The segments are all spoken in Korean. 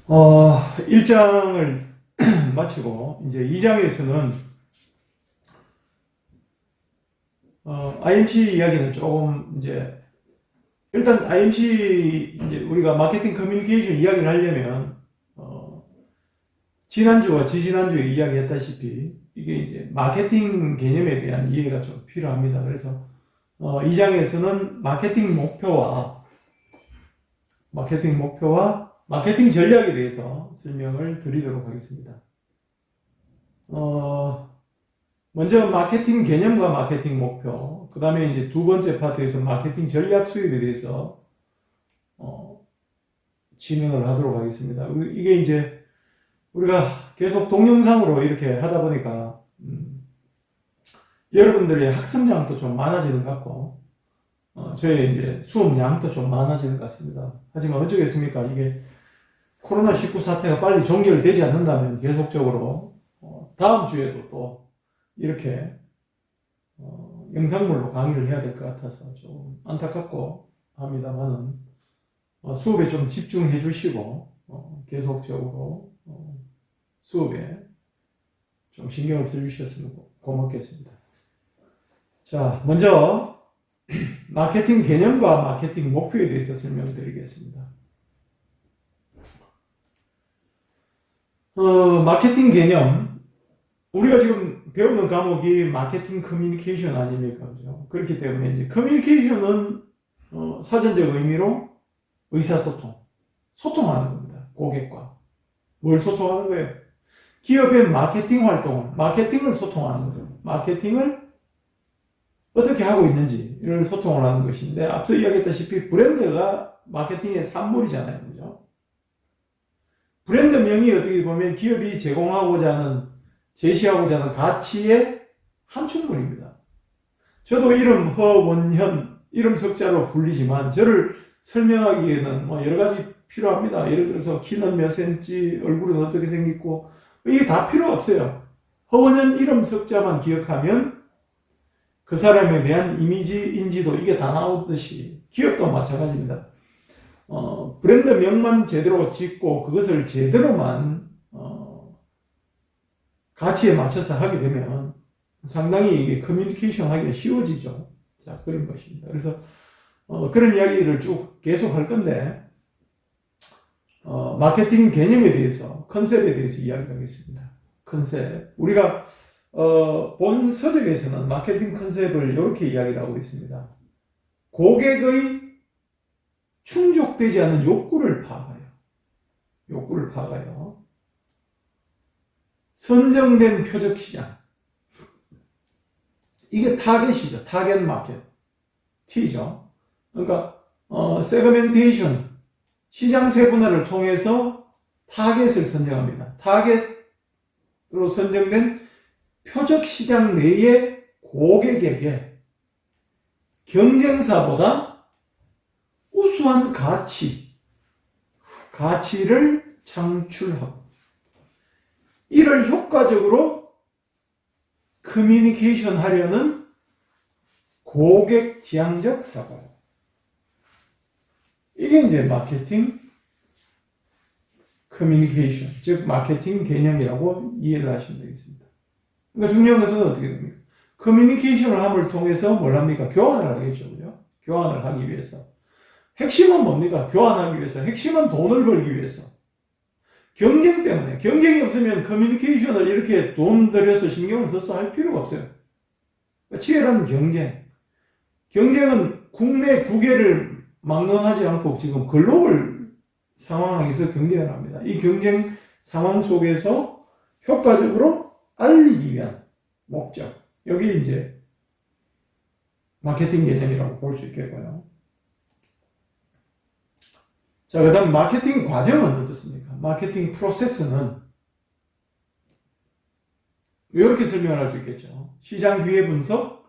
1장을 마치고, 이제 2장에서는, IMC 이야기는 조금, 일단 IMC, 우리가 마케팅 커뮤니케이션 이야기를 하려면, 지난주와 지지난주에 이야기했다시피, 이게 이제 마케팅 개념에 대한 이해가 좀 필요합니다. 그래서, 2장에서는 마케팅 목표와 마케팅 전략에 대해서 설명을 드리도록 하겠습니다. 먼저 마케팅 개념과 마케팅 목표, 그 다음에 이제 두 번째 파트에서 마케팅 전략 수립에 대해서 진행을 하도록 하겠습니다. 이게 이제 우리가 계속 동영상으로 이렇게 하다 보니까 여러분들의 학습량도 좀 많아지는 것 같고 저의 이제 수업량도 좀 많아지는 것 같습니다. 하지만 어쩌겠습니까? 이게 코로나19 사태가 빨리 종결되지 않는다면 계속적으로 다음 주에도 또 이렇게 영상물로 강의를 해야 될 것 같아서 좀 안타깝고 합니다만은 수업에 좀 집중해 주시고 계속적으로 수업에 좀 신경을 써주셨으면 고맙겠습니다. 자, 먼저 마케팅 개념과 마케팅 목표에 대해서 설명드리겠습니다. 마케팅 개념, 우리가 지금 배우는 과목이 마케팅 커뮤니케이션 아닙니까? 그죠? 그렇기 때문에 이제 커뮤니케이션은 사전적 의미로 의사소통, 소통하는 겁니다. 고객과. 뭘 소통하는 거예요? 기업의 마케팅 활동을, 마케팅을 소통하는 거예요. 마케팅을 어떻게 하고 있는지를 소통을 하는 것인데, 앞서 이야기했다시피 브랜드가 마케팅의 산물이잖아요. 그죠? 브랜드명이 어떻게 보면 기업이 제시하고자 하는 가치의 함축물입니다. 저도 이름 허원현, 이름 석자로 불리지만 저를 설명하기에는 여러 가지 필요합니다. 예를 들어서 키는 몇 센치, 얼굴은 어떻게 생겼고, 이게 다 필요 없어요. 허원현 이름 석자만 기억하면 그 사람에 대한 이미지, 인지도 이게 다 나오듯이 기업도 마찬가지입니다. 브랜드명만 제대로 짓고 그것을 제대로만 가치에 맞춰서 하게 되면 상당히 커뮤니케이션 하기가 쉬워지죠. 자, 그런 것입니다. 그래서 그런 이야기를 쭉 계속 할 건데 마케팅 개념에 대해서, 컨셉에 대해서 이야기하겠습니다. 컨셉. 우리가 본 서적에서는 마케팅 컨셉을 이렇게 이야기를 하고 있습니다. 고객의 충족되지 않는 욕구를 파악하여. 선정된 표적 시장. 이게 타겟이죠. 타겟 마켓. T죠. 그러니까, 세그멘테이션. 시장 세분화를 통해서 타겟을 선정합니다. 타겟으로 선정된 표적 시장 내의 고객에게 경쟁사보다 우수한 가치를 창출하고, 이를 효과적으로 커뮤니케이션 하려는 고객 지향적 사고. 이게 이제 마케팅 커뮤니케이션, 즉 마케팅 개념이라고 이해를 하시면 되겠습니다. 그러니까 중요한 것은 어떻게 됩니까? 커뮤니케이션을 함을 통해서 뭘 합니까? 교환을 하겠죠. 그죠? 교환을 하기 위해서. 핵심은 뭡니까? 교환하기 위해서. 핵심은 돈을 벌기 위해서. 경쟁 때문에. 경쟁이 없으면 커뮤니케이션을 이렇게 돈 들여서 신경을 써서 할 필요가 없어요. 그러니까 치열한 경쟁. 경쟁은 국내 국외를 막론하지 않고 지금 글로벌 상황에서 경쟁을 합니다. 이 경쟁 상황 속에서 효과적으로 알리기 위한 목적. 여기 이제 마케팅 개념이라고 볼 수 있겠고요. 자, 그 다음 마케팅 과정은 어떻습니까? 마케팅 프로세스는 이렇게 설명을 할 수 있겠죠. 시장 기회 분석,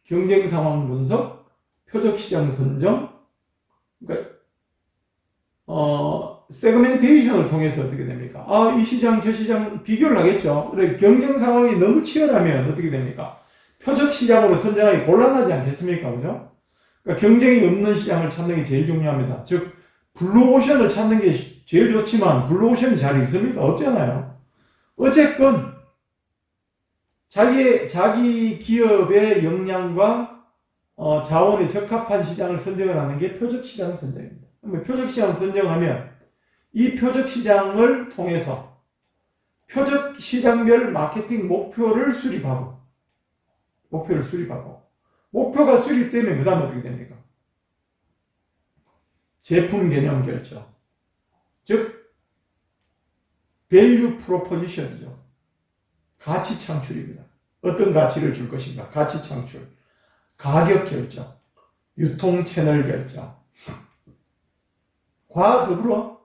경쟁 상황 분석, 표적 시장 선정, 그러니까 세그멘테이션을 통해서 어떻게 됩니까? 이 시장, 저 시장 비교를 하겠죠. 그래, 경쟁 상황이 너무 치열하면 어떻게 됩니까? 표적 시장으로 선정하기 곤란하지 않겠습니까? 그죠? 그러니까 경쟁이 없는 시장을 찾는 게 제일 중요합니다. 즉, 블루오션을 찾는 게 제일 좋지만 블루오션이 잘 있습니까? 없잖아요. 어쨌건 자기 기업의 역량과 자원에 적합한 시장을 선정을 하는 게 표적시장 선정입니다. 표적시장 선정하면 이 표적시장을 통해서 표적시장별 마케팅 목표를 수립하고 목표가 수립되면 그 다음 어떻게 됩니까? 제품 개념 결정, 즉 밸류 프로포지션이죠. 가치 창출입니다. 어떤 가치를 줄 것인가? 가치 창출, 가격 결정, 유통 채널 결정, 과 더불어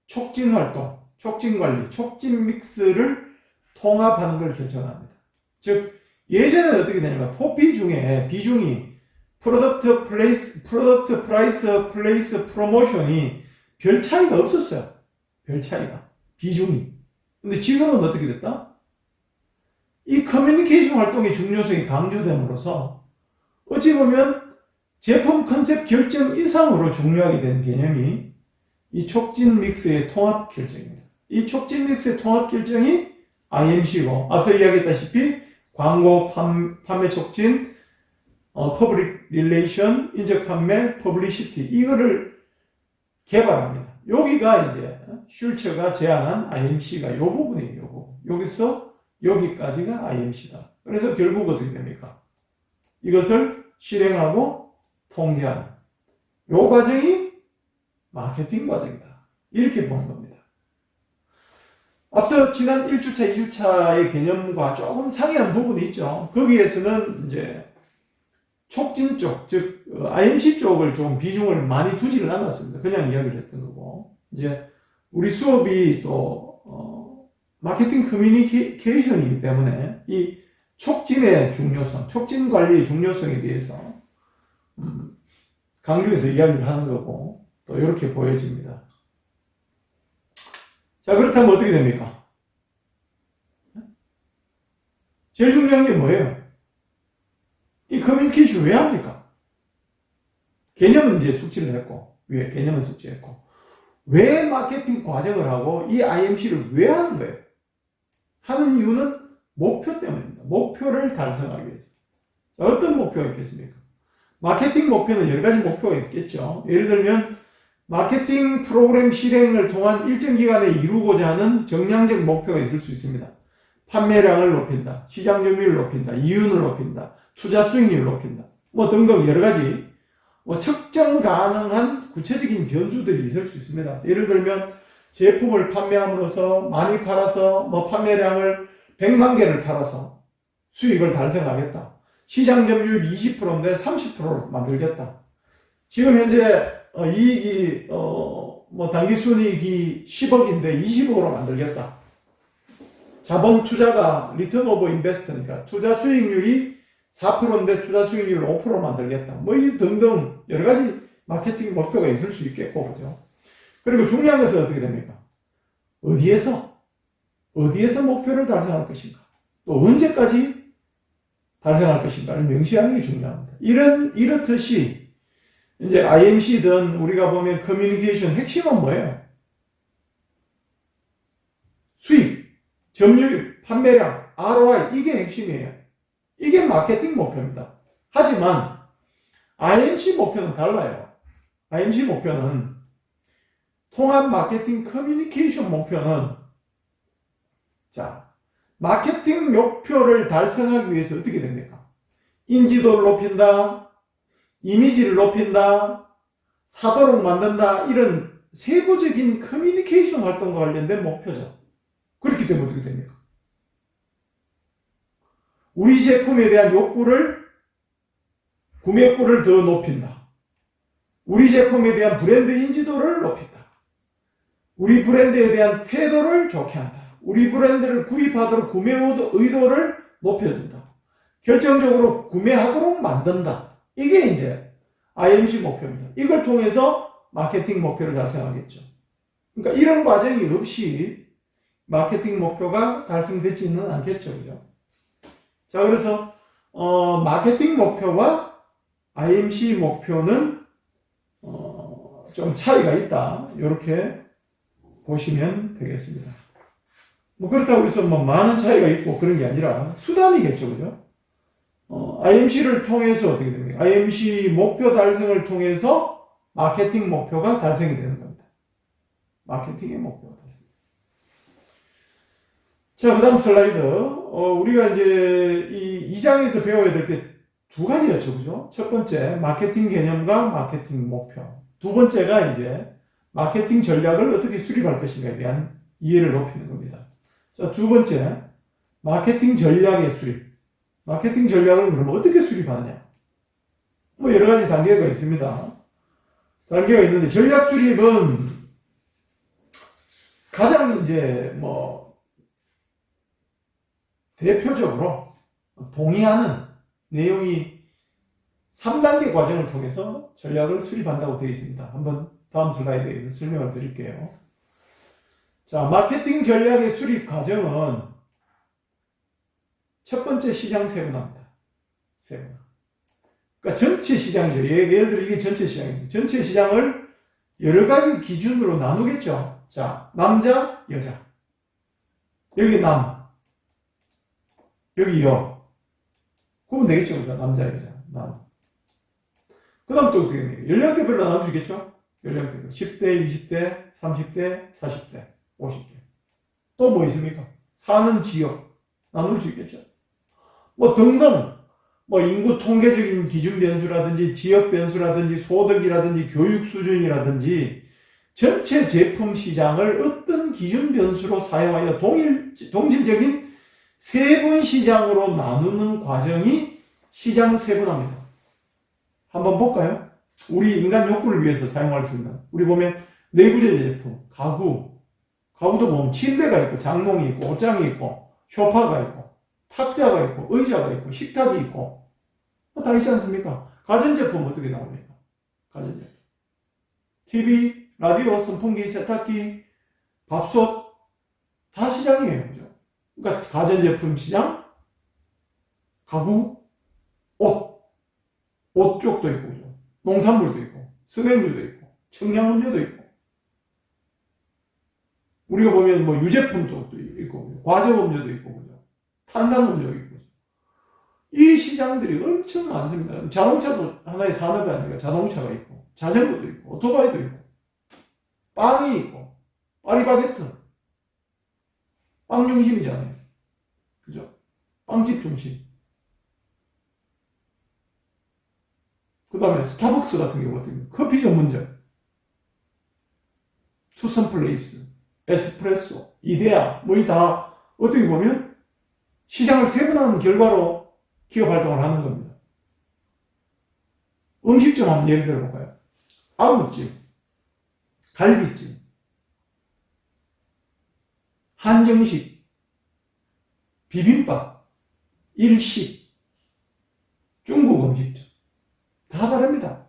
촉진 활동, 촉진 관리, 촉진 믹스를 통합하는 걸 결정합니다. 즉 예전에는 어떻게 되냐면 포피 중에 비중이 프로덕트 프라이스 플레이스 프로모션이 별 차이가 없었어요. 별 차이가. 비중이. 근데 지금은 어떻게 됐다? 이 커뮤니케이션 활동의 중요성이 강조됨으로써 어찌 보면 제품 컨셉 결정 이상으로 중요하게 된 개념이 이 촉진 믹스의 통합 결정입니다. 이 촉진 믹스의 통합 결정이 IMC고 앞서 이야기했다시피 광고, 판매 촉진, 퍼블릭 릴레이션, 인적 판매, 퍼블리시티 이거를 개발합니다. 여기가 이제 슐처가 제안한 IMC가 이 부분이에요. 요 여기서 여기까지가 IMC다. 그래서 결국 어떻게 됩니까? 이것을 실행하고 통제하는 이 과정이 마케팅 과정이다. 이렇게 보는 겁니다. 앞서 지난 1주차, 2주차의 개념과 조금 상이한 부분이 있죠. 거기에서는 이제 촉진 쪽, 즉 IMC 쪽을 좀 비중을 많이 두지를 않았습니다. 그냥 이야기를 했던 거고 이제 우리 수업이 또 마케팅 커뮤니케이션이기 때문에 이 촉진의 중요성, 촉진 관리의 중요성에 대해서 강조해서 이야기를 하는 거고 또 이렇게 보여집니다. 자, 그렇다면 어떻게 됩니까? 제일 중요한 게 뭐예요? 이 커뮤니케이션 왜 합니까? 개념은 이제 숙지를 했고, 개념은 숙지했고, 왜 마케팅 과정을 하고 이 IMC를 왜 하는 거예요? 하는 이유는 목표 때문입니다. 목표를 달성하기 위해서. 자, 어떤 목표가 있겠습니까? 마케팅 목표는 여러 가지 목표가 있겠죠. 예를 들면 마케팅 프로그램 실행을 통한 일정 기간에 이루고자 하는 정량적 목표가 있을 수 있습니다. 판매량을 높인다, 시장 점유율을 높인다, 이윤을 높인다, 투자 수익률을 높인다, 뭐 등등 여러 가지 측정 가능한 구체적인 변수들이 있을 수 있습니다. 예를 들면 제품을 판매함으로써 많이 팔아서 판매량을 100만 개를 팔아서 수익을 달성하겠다. 시장 점유율 20%인데 30%로 만들겠다. 지금 현재 이익이 당기순이익이 10억인데 20억으로 만들겠다. 자본 투자가 리턴 오브 인베스트니까 투자 수익률이 4%인데 투자 수익률을 5% 만들겠다. 이 등등 여러 가지 마케팅 목표가 있을 수 있겠고, 그죠? 그리고 중요한 것은 어떻게 됩니까? 어디에서 목표를 달성할 것인가? 또 언제까지 달성할 것인가를 명시하는 게 중요합니다. 이렇듯이 이제 IMC든 우리가 보면 커뮤니케이션 핵심은 뭐예요? 수익, 점유율, 판매량, ROI 이게 핵심이에요. 이게 마케팅 목표입니다. 하지만 IMC 목표는 달라요. IMC 목표는 통합 마케팅 커뮤니케이션 목표는 마케팅 목표를 달성하기 위해서 어떻게 됩니까? 인지도를 높인다, 이미지를 높인다, 사도록 만든다 이런 세부적인 커뮤니케이션 활동과 관련된 목표죠. 그렇기 때문에 어떻게 됩니까? 우리 제품에 대한 구매 욕구를 더 높인다. 우리 제품에 대한 브랜드 인지도를 높인다. 우리 브랜드에 대한 태도를 좋게 한다. 우리 브랜드를 구입하도록 구매 의도를 높여준다. 결정적으로 구매하도록 만든다. 이게 이제 IMC 목표입니다. 이걸 통해서 마케팅 목표를 달성하겠죠. 그러니까 이런 과정이 없이 마케팅 목표가 달성되지는 않겠죠. 그죠? 자, 그래서 마케팅 목표와 IMC 목표는 좀 차이가 있다. 이렇게 보시면 되겠습니다. 뭐 그렇다고 해서 뭐 많은 차이가 있고 그런 게 아니라 수단이겠죠, 그죠? IMC를 통해서 어떻게 됩니까? IMC 목표 달성을 통해서 마케팅 목표가 달성이 되는 겁니다. 마케팅의 목표가 달성. 자, 그 다음 슬라이드. 우리가 이제 이 2장에서 배워야 될 게 두 가지였죠, 그죠? 첫 번째, 마케팅 개념과 마케팅 목표. 두 번째가 이제 마케팅 전략을 어떻게 수립할 것인가에 대한 이해를 높이는 겁니다. 자, 두 번째, 마케팅 전략의 수립. 마케팅 전략을 그러면 어떻게 수립하느냐? 뭐 여러 가지 단계가 있습니다. 단계가 있는데 전략 수립은 가장 이제 뭐 대표적으로 동의하는 내용이 3단계 과정을 통해서 전략을 수립한다고 되어 있습니다. 한번 다음 슬라이드에서 설명을 드릴게요. 자, 마케팅 전략의 수립 과정은 첫 번째 시장 세분화입니다. 세분화. 그러니까 전체 시장이죠. 예를 들어 이게 전체 시장입니다. 전체 시장을 여러 가지 기준으로 나누겠죠. 자, 남자, 여자. 여기 남. 여기 여. 그러면 되겠죠. 그죠? 남자, 여자, 남. 그 다음 또 어떻게 됩니까? 연령대별로 나눌 수 있겠죠? 연령대별. 10대, 20대, 30대, 40대, 50대. 또 뭐 있습니까? 사는 지역. 나눌 수 있겠죠? 뭐 등등. 뭐 인구 통계적인 기준 변수라든지 지역 변수라든지 소득이라든지 교육 수준이라든지 전체 제품 시장을 어떤 기준 변수로 사용하여 동질적인 세분 시장으로 나누는 과정이 시장 세분화입니다. 한번 볼까요? 우리 인간 욕구를 위해서 사용할 수 있는, 우리 보면 내구재 제품, 가구도 보면 침대가 있고 장롱이 있고 옷장이 있고 소파가 있고 탁자가 있고 의자가 있고 식탁이 있고 다 있지 않습니까? 가전제품 어떻게 나옵니까? 가전제품. TV, 라디오, 선풍기, 세탁기, 밥솥 다 시장이에요. 그죠? 그러니까 가전제품 시장, 가구, 옷 쪽도 있고, 그죠? 농산물도 있고, 스낵류도 있고, 청량음료도 있고. 우리가 보면 뭐 유제품도 있고, 과즙음료도 있고, 그죠? 탄산음료 있고. 이 시장들이 엄청 많습니다. 자동차도 하나의 산업이 아니라 자동차가 있고, 자전거도 있고, 오토바이도 있고, 빵이 있고, 파리바게트. 빵 중심이잖아요. 그죠? 빵집 중심. 그 다음에 스타벅스 같은 경우 어떻게 커피 전문점. 투썸 플레이스, 에스프레소, 이데아, 뭐 이 다 어떻게 보면 시장을 세분화하는 결과로 기업 활동을 하는 겁니다. 음식점 한번 예를 들어 볼까요? 아구찜, 갈비찜, 한정식, 비빔밥, 일식, 중국 음식점. 다 다릅니다.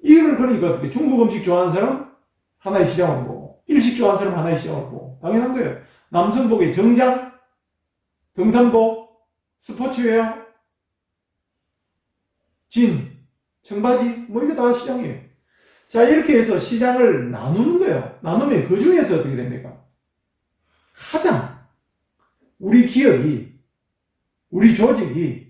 이걸 그러니까 어떻게 중국 음식 좋아하는 사람 하나의 시장을 보고, 일식 좋아하는 사람 하나의 시장을 보고, 당연한 거예요. 남성복의 정장, 등산복, 스포츠웨어, 진, 청바지, 뭐 이거 다 시장이에요. 자, 이렇게 해서 시장을 나누는 거예요. 나누면 그 중에서 어떻게 됩니까? 가장 우리 기업이, 우리 조직이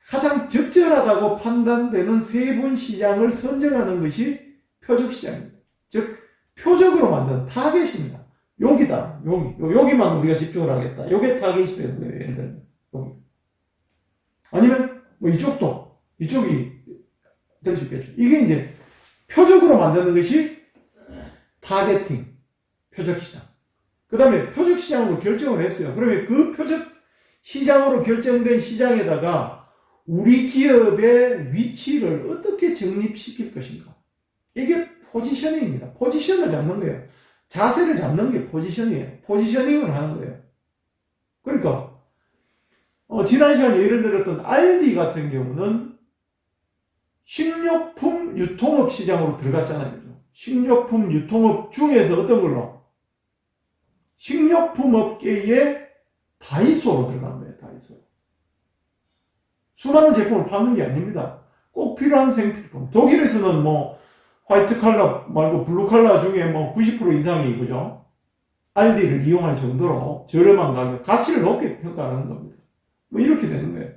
가장 적절하다고 판단되는 세분 시장을 선정하는 것이 표적 시장입니다. 즉, 표적으로 만든 타겟입니다. 여기다, 여기만 우리가 집중을 하겠다. 요게 타겟이 되는 거예요. 예를 들면, 여기. 아니면, 뭐 이쪽이 될 수 있겠죠. 이게 이제 표적으로 만드는 것이 타겟팅, 표적 시장. 그 다음에 표적 시장으로 결정을 했어요. 그러면 그 표적 시장으로 결정된 시장에다가 우리 기업의 위치를 어떻게 정립시킬 것인가. 이게 포지셔닝입니다. 포지션을 잡는 거예요. 자세를 잡는 게 포지션이에요. 포지셔닝을 하는 거예요. 그러니까 지난 시간에 예를 들었던 알디 같은 경우는 식료품 유통업 시장으로 들어갔잖아요. 식료품 유통업 중에서 어떤 걸로? 식료품 업계의 다이소로 들어간 거예요. 다이소. 수많은 제품을 파는 게 아닙니다. 꼭 필요한 생필품. 독일에서는 뭐 화이트 칼라 말고 블루 칼라 중에 뭐 90% 이상이, 그죠? 알디를 이용할 정도로 저렴한 가격, 가치를 높게 평가하는 겁니다. 뭐 이렇게 되는 거예요.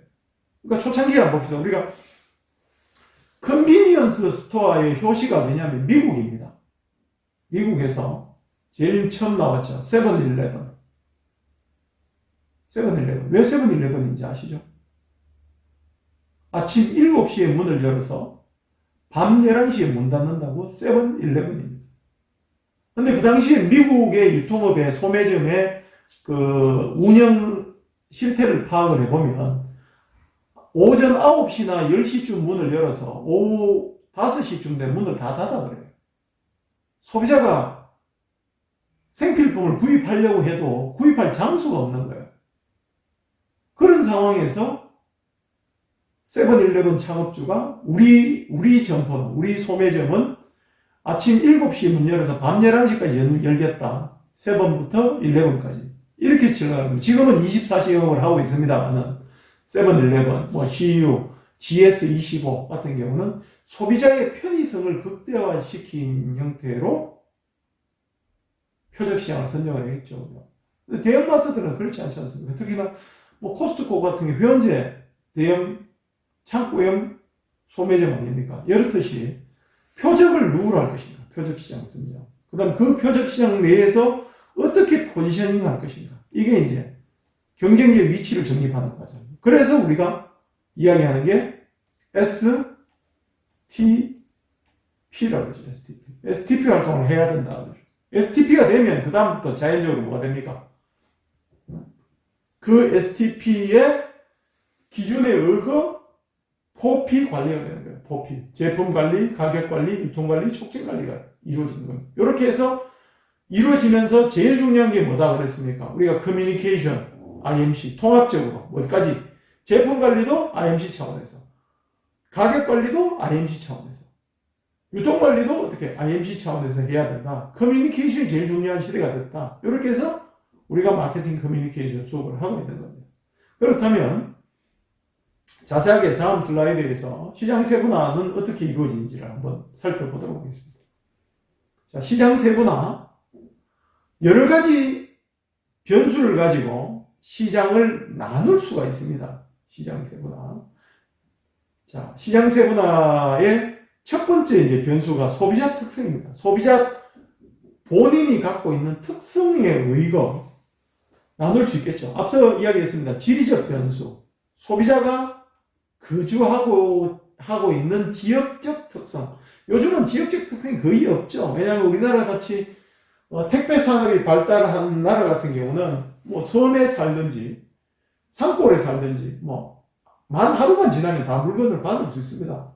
그러니까 초창기에 한번 봅시다. 우리가 컨비니언스 스토어의 효시가 뭐냐면 미국입니다. 미국에서 제일 처음 나왔죠. 세븐일레븐. 세븐일레븐. 왜 세븐일레븐인지 아시죠? 아침 7시에 문을 열어서 밤 11시에 문 닫는다고 세븐일레븐입니다. 근데 그 당시에 미국의 유통업의 소매점의 그 운영 실태를 파악을 해보면 오전 9시나 10시쯤 문을 열어서 오후 5시쯤 되면 문을 다 닫아버려요. 소비자가 생필품을 구입하려고 해도 구입할 장소가 없는 거예요. 그런 상황에서 세븐일레븐 창업주가 우리 점포는, 우리 소매점은 아침 7시에 문 열어서 밤 11시까지 열겠다. 세븐부터 11까지. 이렇게 진행하는 거예요. 지금은 24시 영업을 하고 있습니다만은 세븐일레븐, 뭐 CU, GS25 같은 경우는 소비자의 편의성을 극대화시킨 형태로 표적시장을 선정을 했죠. 대형마트들은 그렇지 않지 않습니까? 특히나 뭐 코스트코 같은 게 현재 대형 창고형 소매점 아닙니까? 이렇듯이 표적을 누구로 할 것인가? 표적시장 선정. 그 다음 그 표적시장 내에서 어떻게 포지셔닝 할 것인가? 이게 이제 경쟁력 위치를 정립하는 과정. 그래서 우리가 이야기하는 게 STP라고 그러죠. STP 활동을 해야 된다. 그러죠. STP가 되면 그 다음부터 자연적으로 뭐가 됩니까? 그 STP의 기준에 의거 포피 관리가 되는 거예요. 포피. 제품 관리, 가격 관리, 유통 관리, 촉진 관리가 이루어지는 거예요. 이렇게 해서 이루어지면서 제일 중요한 게 뭐다 그랬습니까? 우리가 커뮤니케이션, IMC, 통합적으로 뭐까지 제품 관리도 IMC 차원에서, 가격 관리도 IMC 차원에서, 유통 관리도 어떻게 IMC 차원에서 해야 된다. 커뮤니케이션이 제일 중요한 시대가 됐다. 이렇게 해서 우리가 마케팅 커뮤니케이션 수업을 하고 있는 겁니다. 그렇다면 자세하게 다음 슬라이드에서 시장 세분화는 어떻게 이루어지는지를 한번 살펴보도록 하겠습니다. 자, 시장 세분화. 여러 가지 변수를 가지고 시장을 나눌 수가 있습니다. 시장 세분화. 자, 시장 세분화의 첫 번째 이제 변수가 소비자 특성입니다. 소비자 본인이 갖고 있는 특성에 의거 나눌 수 있겠죠. 앞서 이야기했습니다. 지리적 변수. 소비자가 거주하고 있는 지역적 특성. 요즘은 지역적 특성이 거의 없죠. 왜냐하면 우리나라 같이 택배 산업이 발달한 나라 같은 경우는 뭐 섬에 살든지 산골에 살든지 뭐 만 하루만 지나면 다 물건을 받을 수 있습니다.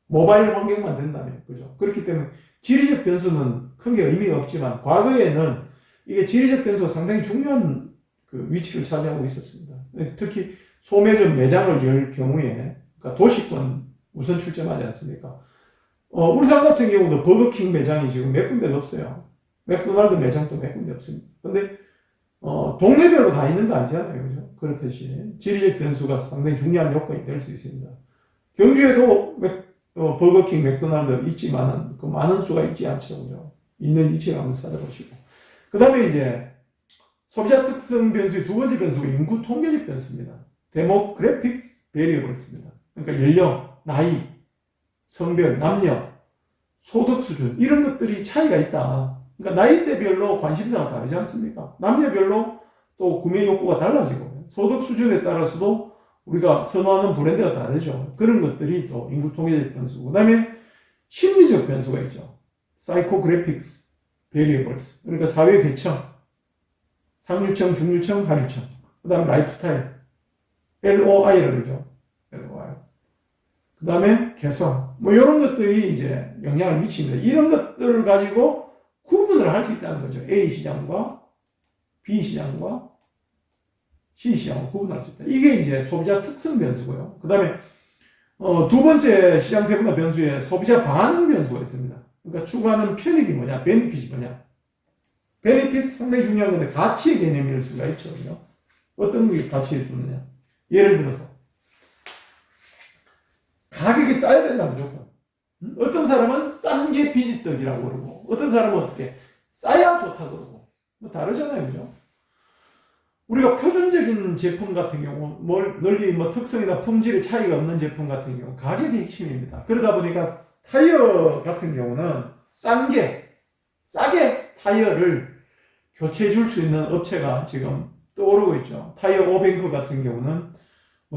모바일 환경만 된다면. 그죠? 그렇기 때문에 지리적 변수는 크게 의미가 없지만 과거에는 이게 지리적 변수가 상당히 중요한 그 위치를 차지하고 있었습니다. 특히 소매점 매장을 열 경우에, 그러니까 도시권 우선 출점하지 않습니까? 울산 같은 경우도 버거킹 매장이 지금 몇 군데가 없어요. 맥도날드 매장도 몇 군데 없습니다. 근데, 동네별로 다 있는 거 아니잖아요. 그죠? 그렇듯이 지리적 변수가 상당히 중요한 요건이 될 수 있습니다. 경주에도 버거킹, 맥도날드 있지만은 그 많은 수가 있지 않죠. 그죠? 있는 위치를 한번 찾아보시고. 그 다음에 이제 소비자 특성 변수의 두 번째 변수가 인구 통계적 변수입니다. 데모그래픽스 베리어블스입니다. 그러니까 연령, 나이, 성별, 남녀, 소득 수준 이런 것들이 차이가 있다. 그러니까 나이대별로 관심사가 다르지 않습니까? 남녀별로 또 구매 욕구가 달라지고 소득 수준에 따라서도 우리가 선호하는 브랜드가 다르죠. 그런 것들이 또 인구 통계적 변수고, 그 다음에 심리적 변수가 있죠. 사이코그래픽스 베리어블스. 그러니까 사회 계층, 상류층, 중류층, 하류층. 그 다음에 라이프스타일. LOI를 그러죠. LOI. 그 다음에 개성. 뭐, 이런 것들이 이제 영향을 미칩니다. 이런 것들을 가지고 구분을 할 수 있다는 거죠. A 시장과 B 시장과 C 시장을 구분할 수 있다. 이게 이제 소비자 특성 변수고요. 그 다음에, 두 번째 시장 세분화 변수에 소비자 반응 변수가 있습니다. 그러니까 추구하는 편익이 뭐냐, 베니핏이 뭐냐. 베니핏 상당히 중요한 건데, 가치의 개념일 수가 있죠. 그죠? 어떤 게 가치를 두느냐. 예를 들어서 가격이 싸야 된다 무조건. 어떤 사람은 싼 게 비지떡이라고 그러고, 어떤 사람은 어떻게 싸야 좋다 그러고, 뭐 다르잖아요, 그죠? 우리가 표준적인 제품 같은 경우, 널리 특성이나 품질의 차이가 없는 제품 같은 경우, 가격이 핵심입니다. 그러다 보니까 타이어 같은 경우는 싸게 타이어를 교체해 줄 수 있는 업체가 지금 떠오르고 있죠. 타이어 오뱅크 같은 경우는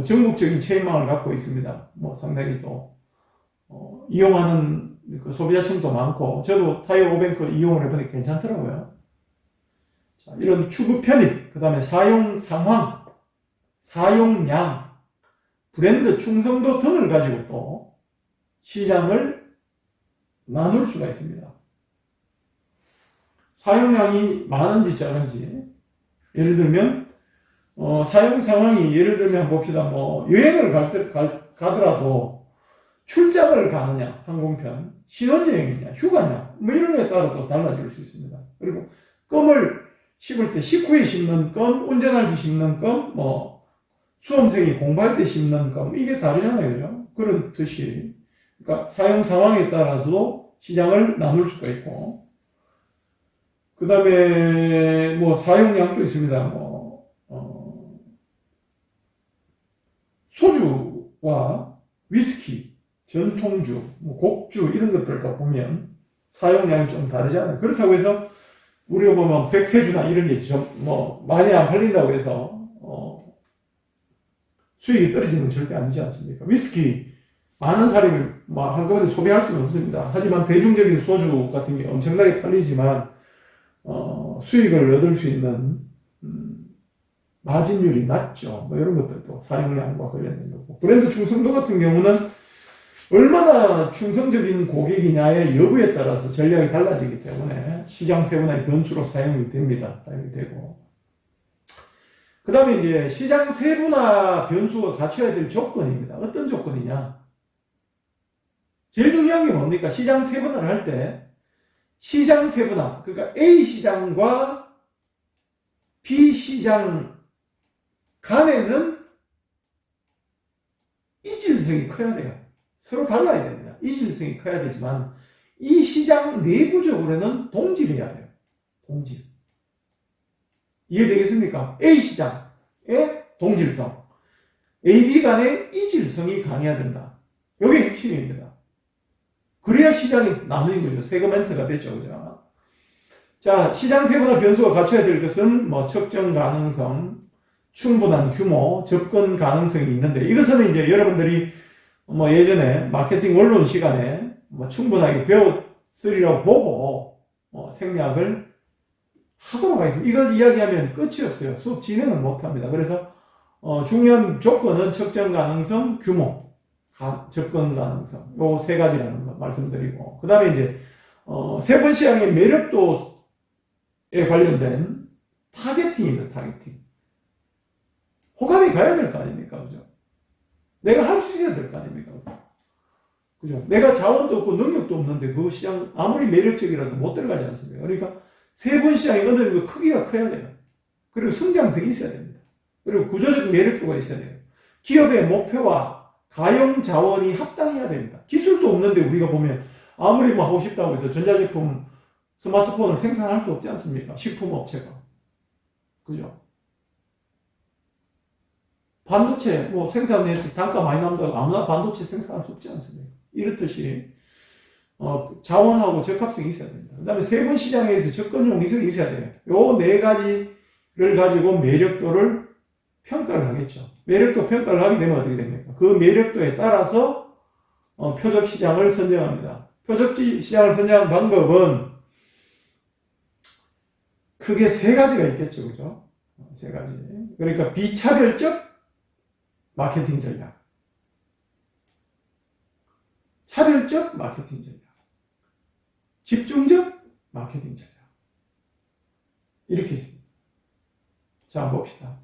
전국적인 체인망을 갖고 있습니다. 상당히 또 이용하는 그 소비자층도 많고, 저도 타이어 오뱅크 이용을 해보니 괜찮더라고요. 자, 이런 추구 편익, 그 다음에 사용 상황, 사용량, 브랜드 충성도 등을 가지고 또 시장을 나눌 수가 있습니다. 사용량이 많은지 작은지, 예를 들면 사용 상황이, 예를 들면 봅시다. 여행을 가더라도 출장을 가느냐, 항공편, 신혼여행이냐, 휴가냐, 이런 거에 따라 또 달라질 수 있습니다. 그리고 껌을 씹을 때 식후에 씹는 껌, 운전할 때 씹는 껌, 수험생이 공부할 때 씹는 껌, 이게 다르잖아요, 그죠? 그렇듯이, 그러니까 사용 상황에 따라서도 시장을 나눌 수가 있고, 그 다음에 사용량도 있습니다. 소주와 위스키, 전통주, 곡주 이런 것들도 보면 사용량이 좀 다르잖아요. 그렇다고 해서 우리가 보면 백세주나 이런 게 많이 안 팔린다고 해서 수익이 떨어지는 건 절대 아니지 않습니까? 위스키 많은 사람이 한꺼번에 소비할 수는 없습니다. 하지만 대중적인 소주 같은 게 엄청나게 팔리지만 수익을 얻을 수 있는 마진율이 낮죠. 이런 것들도 사용량과 관련된 거고, 브랜드 충성도 같은 경우는 얼마나 충성적인 고객이냐의 여부에 따라서 전략이 달라지기 때문에 시장 세분화의 변수로 사용이 됩니다. 사용이 되고, 그 다음에 이제 시장 세분화 변수가 갖춰야 될 조건입니다. 어떤 조건이냐? 제일 중요한 게 뭡니까? 시장 세분화를 할 때 시장 세분화, 그러니까 A 시장과 B 시장 간에는 이질성이 커야 돼요. 서로 달라야 됩니다. 이질성이 커야 되지만 이 시장 내부적으로는 동질해야 돼요. 동질. 이해되겠습니까? A 시장의 동질성, A, B 간의 이질성이 강해야 된다. 이게 핵심입니다. 그래야 시장이 나누는 거죠. 세그멘트가 되죠. 그죠? 자, 시장 세분화 변수가 갖춰야 될 것은 측정 가능성, 충분한 규모, 접근 가능성이 있는데, 이것은 이제 여러분들이 예전에 마케팅 원론 시간에 충분하게 배웠으리라고 보고 생략을 하도록 하겠습니다. 이거 이야기하면 끝이 없어요. 수업 진행을 못합니다. 그래서 중요한 조건은 측정 가능성, 규모, 접근 가능성, 요 세 가지라는 거 말씀드리고, 그 다음에 이제 세분 시장의 매력도에 관련된 타겟팅입니다. 타겟팅. 호감이 가야 될 거 아닙니까? 그죠? 내가 할 수 있어야 될 거 아닙니까? 그죠? 내가 자원도 없고 능력도 없는데 그 시장 아무리 매력적이라도 못 들어가지 않습니까? 그러니까 세분 시장이 어느 정도 크기가 커야 돼요. 그리고 성장성이 있어야 됩니다. 그리고 구조적 매력도가 있어야 돼요. 기업의 목표와 가용 자원이 합당해야 됩니다. 기술도 없는데 우리가 보면 아무리 하고 싶다고 해서 전자제품, 스마트폰을 생산할 수 없지 않습니까? 식품업체가. 그죠? 반도체 생산해서 단가 많이 나온다고 아무나 반도체 생산할 수 없지 않습니까? 이렇듯이 자원하고 적합성이 있어야 됩니다. 그 다음에 세분 시장에서 접근용 이성이 있어야 돼요. 요 네 가지를 가지고 매력도를 평가를 하겠죠. 매력도 평가를 하게 되면 어떻게 됩니까? 그 매력도에 따라서 표적 시장을 선정합니다. 표적 시장을 선정하는 방법은 크게 세 가지가 있겠죠. 그죠? 세 가지. 그러니까 비차별적 마케팅 전략, 차별적 마케팅 전략, 집중적 마케팅 전략. 이렇게 있습니다. 자, 한번 봅시다.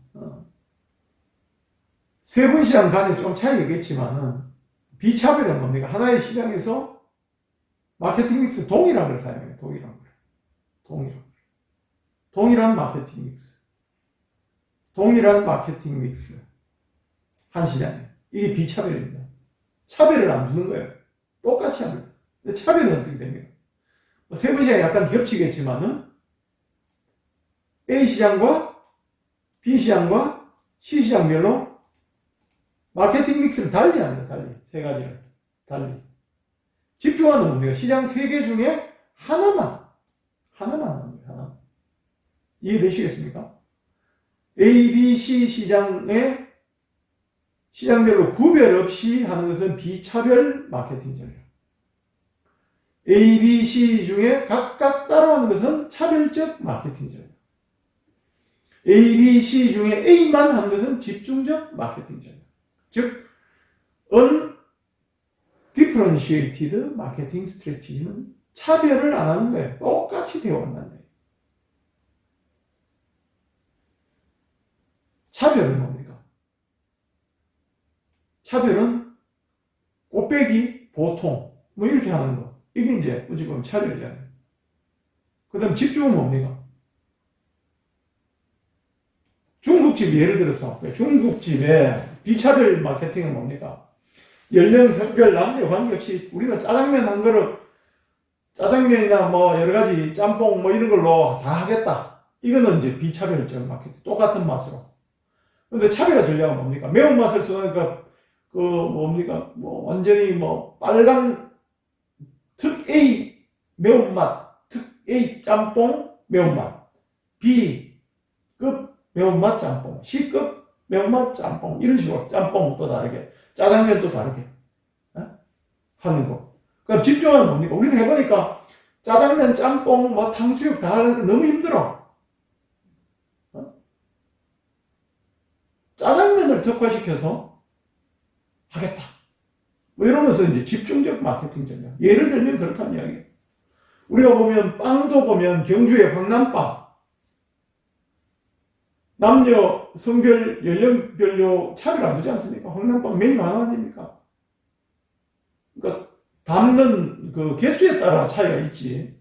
세분 시장 간에 좀 차이가 있겠지만은, 비차별은 뭡니까? 하나의 시장에서 마케팅 믹스 동일한 걸 사용해요. 동일한 마케팅 믹스. 동일한 마케팅 믹스. 한 시장에. 이게 비차별입니다. 차별을 안 두는 거예요. 똑같이 합니다. 근데 차별은 어떻게 됩니까? 세부 시장이 약간 겹치겠지만은 A 시장과 B 시장과 C 시장별로 마케팅 믹스를 달리 합니다. 달리. 세 가지를. 달리. 집중하는 뭡니까? 시장 세 개 중에 하나만 합니다. 하나. 이해되시겠습니까? A, B, C 시장의 시장별로 구별 없이 하는 것은 비차별 마케팅 전략. A, B, C 중에 각각 따로 하는 것은 차별적 마케팅 전략. A, B, C 중에 A만 하는 것은 집중적 마케팅 전략. 즉, undifferentiated 마케팅 스트래티지는 차별을 안 하는 거예요. 똑같이 되어간다는 거예요. 차별은 뭡니까? 차별은 곱빼기, 보통, 뭐 이렇게 하는 거. 이게 이제 어찌 보면 차별이잖아요. 그 다음 집중은 뭡니까? 중국집 예를 들어서 중국집의 비차별 마케팅은 뭡니까? 연령, 성별, 남녀 관계없이 우리는 짜장면 한 그릇, 짜장면이나 뭐 여러 가지 짬뽕 뭐 이런 걸로 다 하겠다. 이거는 이제 비차별적 마케팅. 똑같은 맛으로. 근데 차별화 전략은 뭡니까? 매운맛을 쓰니까 뭡니까? 뭐 완전히 뭐 빨간 특 A 매운맛, 특 A 짬뽕 매운맛, B급 매운맛 짬뽕, C급 매운맛 짬뽕 이런 식으로 짬뽕 또 다르게 짜장면 또 다르게 하는 거. 그럼 집중하는 뭡니까? 우리는 해보니까 짜장면, 짬뽕, 뭐 탕수육 다 하는데 너무 힘들어. 짜장면을 특화시켜서 하겠다. 뭐 이러면서 이제 집중적 마케팅 전략. 예를 들면 그렇다는 이야기예요. 우리가 보면 빵도 보면 경주의 황남빵. 남녀, 성별, 연령별로 차별 안 두지 않습니까? 황남빵 메뉴 하나 아닙니까? 그러니까 담는 그 개수에 따라 차이가 있지.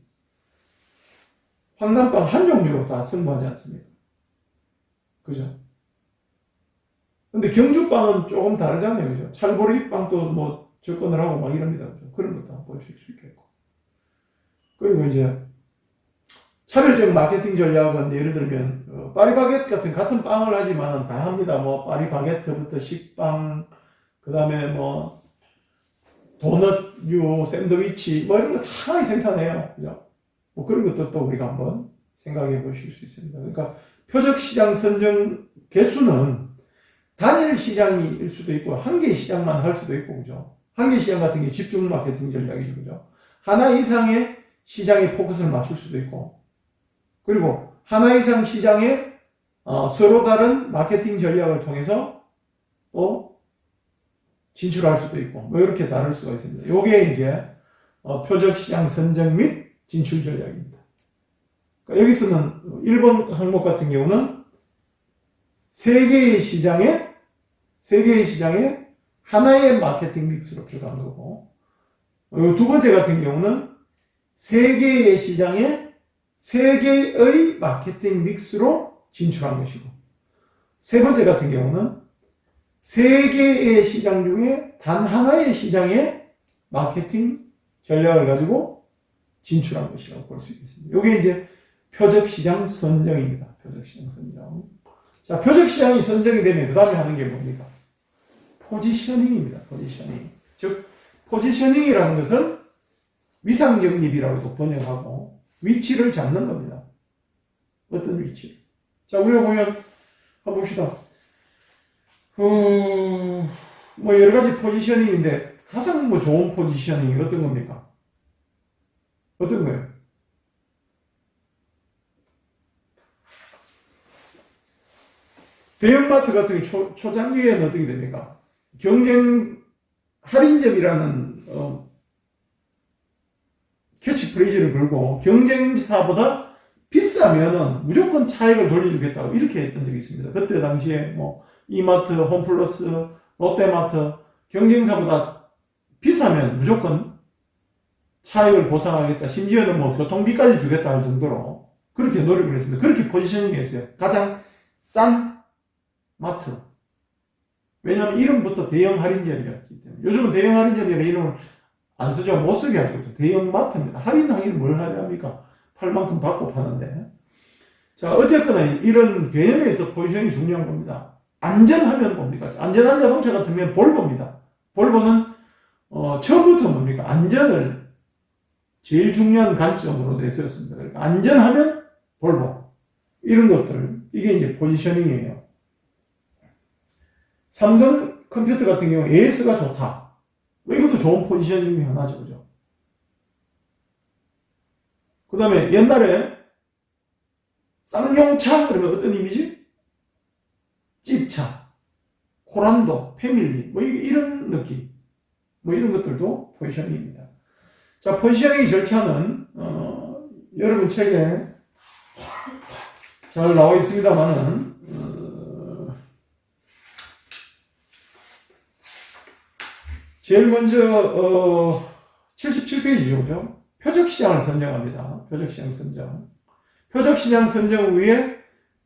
황남빵 한 종류로 다 승부하지 않습니까? 그죠? 근데 경주빵은 조금 다르잖아요. 그죠? 찰보리빵도 뭐 접근을 하고 막 이럽니다. 그죠? 그런 것도 한번 보실 수 있겠고. 그리고 이제 차별적 마케팅 전략은 예를 들면 파리바게트 같은 빵을 하지만 다 합니다. 뭐 파리바게트부터 식빵, 그 다음에 뭐 도넛류, 샌드위치 뭐 이런 거 다 생산해요. 그죠? 뭐 그런 것도 또 우리가 한번 생각해 보실 수 있습니다. 그러니까 표적 시장 선정 개수는 단일 시장일 수도 있고 한 개 시장만 할 수도 있고 그죠? 한 개 시장 같은 게 집중 마케팅 전략이죠. 그죠? 하나 이상의 시장에 포커스를 맞출 수도 있고 그리고 하나 이상 시장에 서로 다른 마케팅 전략을 통해서 또 진출할 수도 있고 뭐 이렇게 다를 수가 있습니다. 요게 이제 표적 시장 선정 및 진출 전략입니다. 그러니까 여기서는 1번 항목 같은 경우는 세 개의 시장에 하나의 마케팅 믹스로 들어간 거고 두 번째 같은 경우는 세 개의 시장에 세 개의 마케팅 믹스로 진출한 것이고 세 번째 같은 경우는 세 개의 시장 중에 단 하나의 시장에 마케팅 전략을 가지고 진출한 것이라고 볼 수 있겠습니다. 이게 이제 표적 시장 선정입니다. 표적 시장 선정. 자, 표적 시장이 선정이 되면 그 다음에 하는 게 뭡니까? 포지셔닝입니다. 포지셔닝. 즉, 포지셔닝이라는 것은 위상정립이라고도 번역하고 위치를 잡는 겁니다. 어떤 위치? 자, 우리가 보면 한번 봅시다. 뭐 여러 가지 포지셔닝인데 가장 뭐 좋은 포지셔닝이 어떤 겁니까? 어떤 거예요? 대형마트 같은 게 초장기에는 어떻게 됩니까? 경쟁 할인점이라는 캐치프레이즈를 걸고 경쟁사보다 비싸면은 무조건 차익을 돌려주겠다고 이렇게 했던 적이 있습니다. 그때 당시에 뭐 이마트, 홈플러스, 롯데마트 경쟁사보다 비싸면 무조건 차익을 보상하겠다. 심지어는 뭐 교통비까지 주겠다 할 정도로 그렇게 노력을 했습니다. 그렇게 포지셔닝이 했어요. 가장 싼 마트. 왜냐하면 이름부터 대형 할인점이었기 때문에. 요즘은 대형 할인점이라는 이름을 안 쓰죠. 못 쓰게 하죠. 대형 마트입니다. 할인하긴 뭘 하렵니까? 팔 만큼 받고 파는데. 자, 어쨌거나 이런 개념에서 포지셔닝이 중요한 겁니다. 안전하면 뭡니까? 안전한 자동차 같으면 볼보입니다. 볼보는 처음부터 뭡니까? 안전을 제일 중요한 관점으로 내세웠습니다. 그러니까 안전하면 볼보. 이런 것들, 이게 이제 포지셔닝이에요. 삼성 컴퓨터 같은 경우 AS가 좋다. 이것도 좋은 포지셔닝 중에 하나죠. 그죠? 그 다음에 옛날에 쌍용차 그러면 어떤 이미지? 집차, 코란도, 패밀리, 이런 느낌. 이런 것들도 포지셔닝입니다. 자, 포지셔닝 절차는, 여러분 책에 잘 나와 있습니다만은, 제일 먼저, 77페이지죠. 그죠? 표적시장을 선정합니다. 표적시장 선정. 표적시장 선정 후에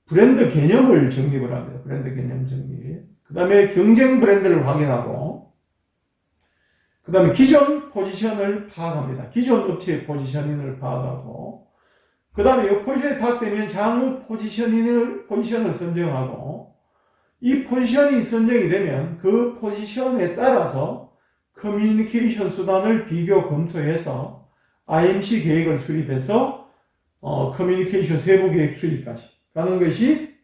브랜드 개념을 정립을 합니다. 브랜드 개념 정립. 그 다음에 경쟁 브랜드를 확인하고, 그 다음에 기존 포지션을 파악합니다. 기존 업체의 포지셔닝을 파악하고, 그 다음에 이 포지션이 파악되면 향후 포지션을 선정하고, 이 포지션이 선정이 되면 그 포지션에 따라서 커뮤니케이션 수단을 비교 검토해서 IMC 계획을 수립해서 커뮤니케이션 세부 계획 수립까지 가는 것이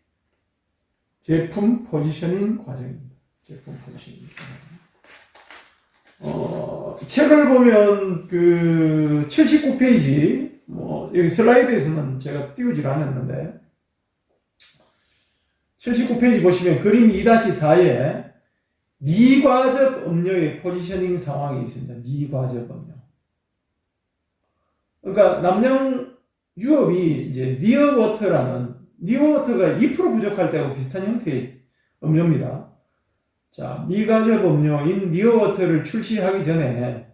제품 포지셔닝 과정입니다. 제품 포지셔닝 과정. 책을 보면 그 79페이지 여기 슬라이드에서는 제가 띄우질 않았는데 79페이지 보시면 그림 2-4에 미과적 음료의 포지셔닝 상황이 있습니다. 미과적 음료. 그러니까 남양 유업이 이제 니어워터가 2% 부족할 때하고 비슷한 형태의 음료입니다. 자, 미과적 음료인 니어워터를 출시하기 전에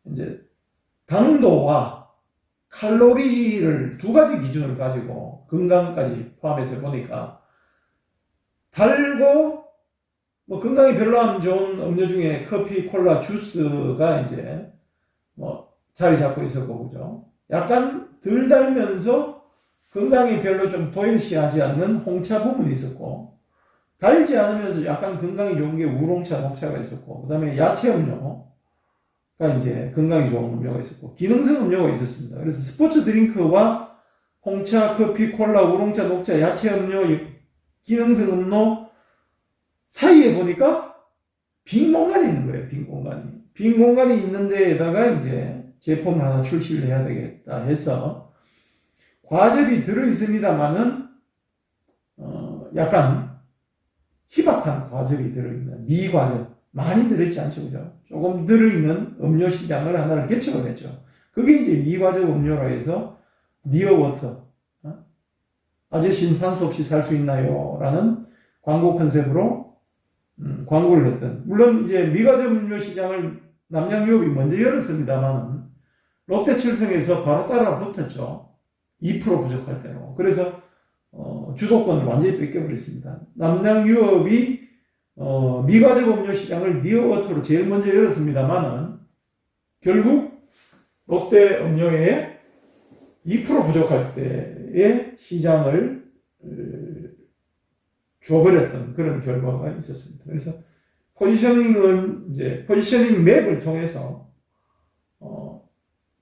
이제 당도와 칼로리를 두 가지 기준을 가지고 건강까지 포함해서 보니까 달고 건강에 별로 안 좋은 음료 중에 커피, 콜라, 주스가 이제 자리 잡고 있었고, 그죠? 약간 덜 달면서 건강에 별로 좀 도외시하지 않는 홍차 부분이 있었고, 달지 않으면서 약간 건강에 좋은 게 우롱차, 녹차가 있었고, 그 다음에 야채 음료가 이제 건강에 좋은 음료가 있었고, 기능성 음료가 있었습니다. 그래서 스포츠 드링크와 홍차, 커피, 콜라, 우롱차, 녹차, 야채 음료, 기능성 음료 사이에 보니까 빈 공간이 있는 거예요. 빈 공간이. 빈 공간이 있는 데에다가 이제 제품을 하나 출시를 해야 되겠다 해서 과즙이 들어있습니다만은 약간 희박한 과즙이 들어있는 미과즙 많이 들어있지 않죠. 그죠? 조금 들어있는 음료 시장을 하나를 개척을 했죠. 그게 이제 미과즙 음료라 해서 니어워터 아저씨는 산소 없이 살 수 있나요? 라는 광고 컨셉으로 광고를 했던. 물론 이제 미과즙 음료 시장을 남양유업이 먼저 열었습니다만 롯데칠성에서 바로 따라 붙었죠. 2% 부족할 때로. 그래서 주도권을 완전히 뺏겨버렸습니다. 남양유업이 미과즙 음료 시장을 니어워터로 제일 먼저 열었습니다만 결국 롯데 음료의 2% 부족할 때의 시장을 줘버렸던 그런 결과가 있었습니다. 그래서 포지셔닝은 이제 포지셔닝 맵을 통해서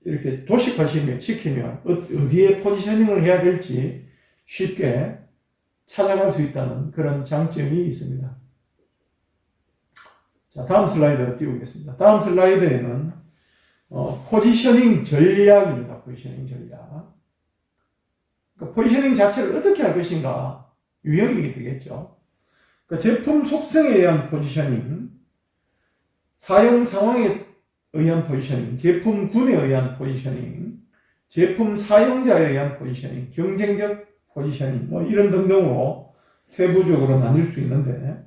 이렇게 도식화시키면 어디에 포지셔닝을 해야 될지 쉽게 찾아갈 수 있다는 그런 장점이 있습니다. 자, 다음 슬라이드 띄우겠습니다. 다음 슬라이드에는 포지셔닝 전략입니다. 포지셔닝 전략. 그러니까 포지셔닝 자체를 어떻게 할 것인가 유형이 되겠죠. 그러니까 제품 속성에 의한 포지셔닝, 사용 상황에 의한 포지셔닝, 제품군에 의한 포지셔닝, 제품 사용자에 의한 포지셔닝, 경쟁적 포지셔닝, 이런 등등으로 세부적으로 나눌 수 있는데,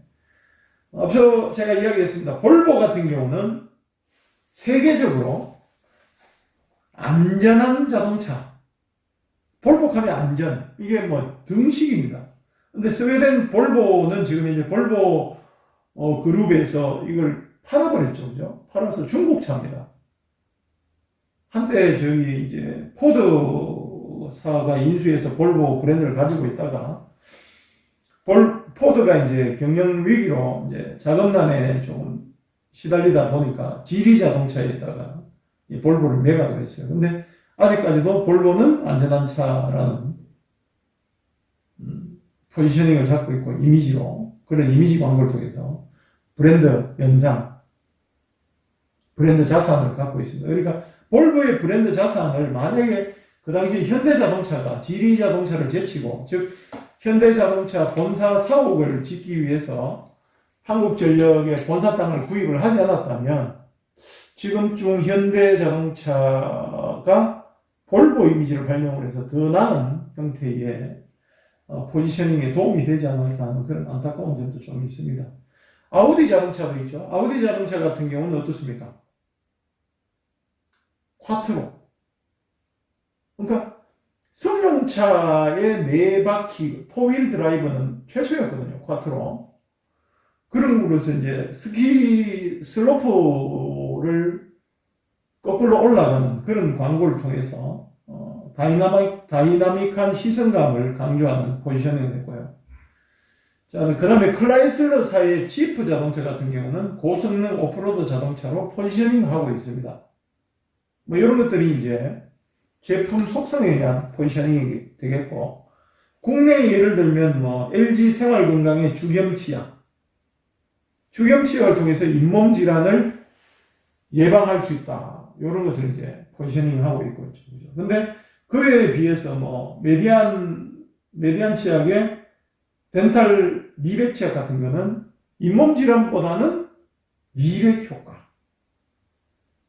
앞서 제가 이야기했습니다. 볼보 같은 경우는 세계적으로 안전한 자동차, 볼보하면 안전, 이게 등식입니다. 근데 스웨덴 볼보는 지금 이제 볼보 그룹에서 이걸 팔아버렸죠. 그죠? 팔아서 중국차입니다. 한때 저기 이제 포드사가 인수해서 볼보 브랜드를 가지고 있다가 포드가 이제 경영 위기로 이제 자금난에 조금 시달리다 보니까 지리 자동차에다가 이 볼보를 매각을 했어요. 근데 아직까지도 볼보는 안전한 차라는 포지셔닝을 잡고 있고 이미지로 그런 이미지 광고를 통해서 브랜드 연상, 브랜드 자산을 갖고 있습니다. 그러니까 볼보의 브랜드 자산을 만약에 그 당시 현대자동차가 지리자동차를 제치고 즉 현대자동차 본사 사옥을 짓기 위해서 한국전력의 본사 땅을 구입을 하지 않았다면 지금쯤 현대자동차가 볼보 이미지를 활용을 해서 더 나은 형태의 포지셔닝에 도움이 되지 않을까 하는 그런 안타까운 점도 좀 있습니다. 아우디 자동차도 있죠. 아우디 자동차 같은 경우는 어떻습니까? 콰트로. 그러니까 승용차의 4바퀴, 4휠 드라이브는 최초였거든요. 콰트로. 그런 으로서 이제 스키 슬로프를 거꾸로 올라가는 그런 광고를 통해서 다이나믹한 시선감을 강조하는 포지셔닝을 했고요. 자, 그 다음에 클라이슬러사의 지프 자동차 같은 경우는 고성능 오프로드 자동차로 포지셔닝하고 있습니다. 뭐 이런 것들이 이제 제품 속성에 의한 포지셔닝이 되겠고, 국내 예를 들면 뭐 LG 생활건강의 주겸치약, 주겸치약을 통해서 잇몸 질환을 예방할 수 있다. 이런 것을 이제 포지셔닝하고 있고 있죠. 근데 그에 비해서 뭐 메디안 치약의 덴탈 미백 치약 같은 거는 잇몸 질환보다는 미백 효과.